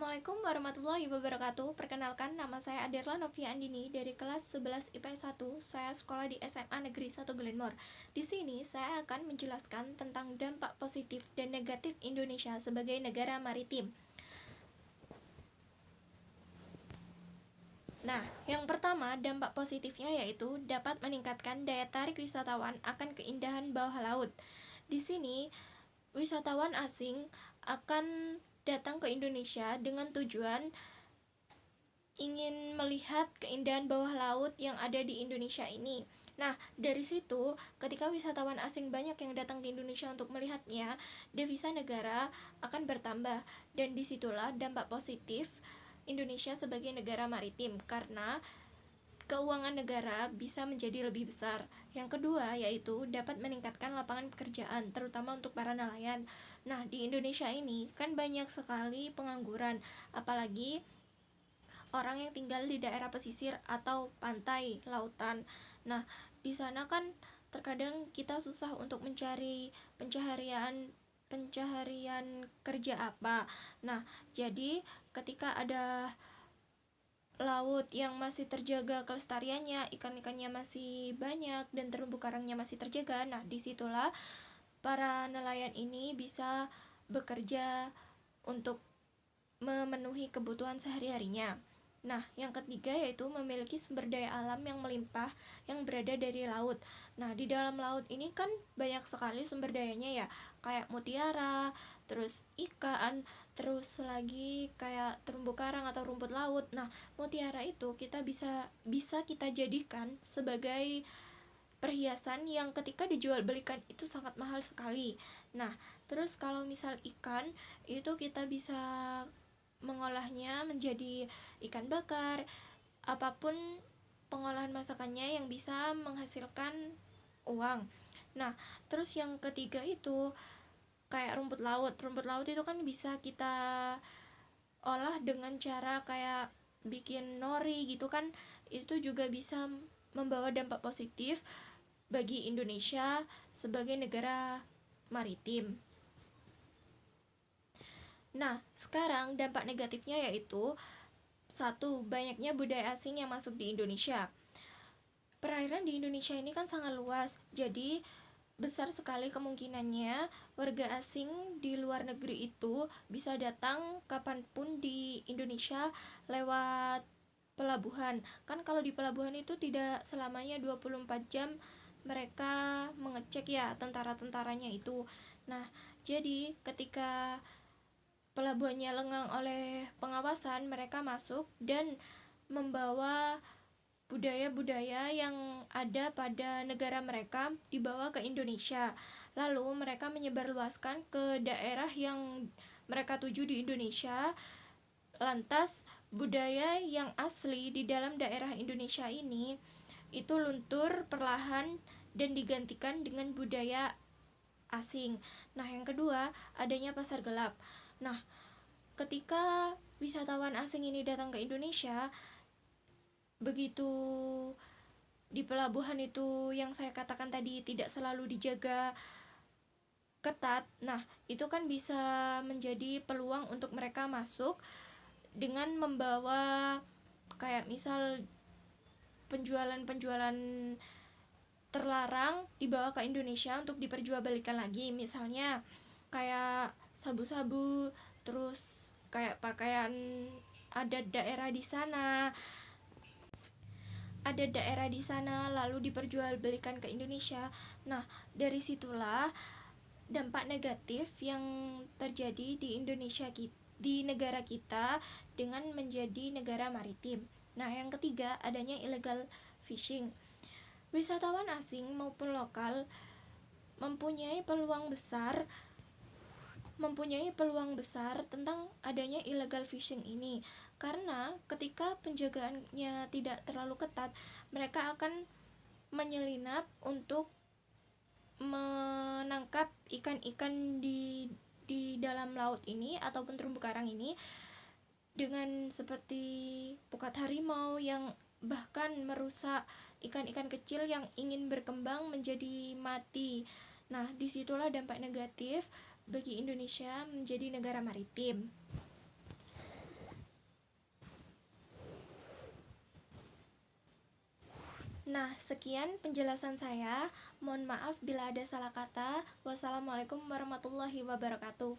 Assalamualaikum warahmatullahi wabarakatuh. Perkenalkan, nama saya Aderla Novia Andini dari kelas 11 IPS 1. Saya sekolah di SMA Negeri 1 Glenmore. Di sini saya akan menjelaskan tentang dampak positif dan negatif Indonesia sebagai negara maritim. Nah, yang pertama, dampak positifnya yaitu dapat meningkatkan daya tarik wisatawan akan keindahan bawah laut. Di sini, wisatawan asing akan datang ke Indonesia dengan tujuan ingin melihat keindahan bawah laut yang ada di Indonesia ini. Nah, dari situ, ketika wisatawan asing banyak yang datang ke Indonesia untuk melihatnya, devisa negara akan bertambah. Dan disitulah dampak positif Indonesia sebagai negara maritim, karena keuangan negara bisa menjadi lebih besar. Yang kedua yaitu dapat meningkatkan lapangan pekerjaan, terutama untuk para nelayan. Nah, di Indonesia ini kan banyak sekali pengangguran, apalagi orang yang tinggal di daerah pesisir atau pantai lautan. Nah, di sana kan terkadang kita susah untuk mencari pencaharian kerja apa. Nah, jadi ketika ada laut yang masih terjaga kelestariannya, ikan-ikannya masih banyak dan terumbu karangnya masih terjaga. Nah, disitulah para nelayan ini bisa bekerja untuk memenuhi kebutuhan sehari-harinya. Nah, yang ketiga yaitu memiliki sumber daya alam yang melimpah yang berada dari laut. Nah, di dalam laut ini kan banyak sekali sumber dayanya ya, kayak mutiara, terus ikan, terus lagi kayak terumbu karang atau rumput laut. Nah, mutiara itu kita bisa kita jadikan sebagai perhiasan yang ketika dijual belikan itu sangat mahal sekali. Nah, terus kalau misal ikan itu kita bisa mengolahnya menjadi ikan bakar, apapun pengolahan masakannya yang bisa menghasilkan uang. Nah, terus yang ketiga itu kayak rumput laut. Rumput laut itu kan bisa kita olah dengan cara kayak bikin nori gitu kan. Itu juga bisa membawa dampak positif bagi Indonesia sebagai negara maritim. Nah, sekarang dampak negatifnya yaitu satu, banyaknya budaya asing yang masuk di Indonesia. Perairan di Indonesia ini kan sangat luas, jadi besar sekali kemungkinannya warga asing di luar negeri itu bisa datang kapanpun di Indonesia lewat pelabuhan. Kan kalau di pelabuhan itu tidak selamanya 24 jam mereka mengecek ya tentara-tentaranya itu. Nah, jadi ketika pelabuhannya lengang oleh pengawasan, mereka masuk dan membawa budaya-budaya yang ada pada negara mereka dibawa ke Indonesia. Lalu mereka menyebarluaskan ke daerah yang mereka tuju di Indonesia. Lantas budaya yang asli di dalam daerah Indonesia ini itu luntur perlahan dan digantikan dengan budaya asing. Nah, yang kedua, adanya pasar gelap. Nah, ketika wisatawan asing ini datang ke Indonesia, begitu di pelabuhan itu yang saya katakan tadi tidak selalu dijaga ketat, nah itu kan bisa menjadi peluang untuk mereka masuk dengan membawa kayak misal penjualan-penjualan terlarang dibawa ke Indonesia untuk diperjualbelikan lagi, misalnya kayak sabu-sabu, terus kayak pakaian adat daerah di sana lalu diperjualbelikan ke Indonesia. Nah, dari situlah dampak negatif yang terjadi di Indonesia, di negara kita dengan menjadi negara maritim. Nah, yang ketiga adanya illegal fishing. Wisatawan asing maupun lokal mempunyai peluang besar tentang adanya illegal fishing ini, karena ketika penjagaannya tidak terlalu ketat, mereka akan menyelinap untuk menangkap ikan-ikan di dalam laut ini ataupun terumbu karang ini dengan seperti pukat harimau yang bahkan merusak ikan-ikan kecil yang ingin berkembang menjadi mati. Nah, disitulah dampak negatif bagi Indonesia menjadi negara maritim. Nah, sekian penjelasan saya. Mohon maaf bila ada salah kata. Wassalamualaikum warahmatullahi wabarakatuh.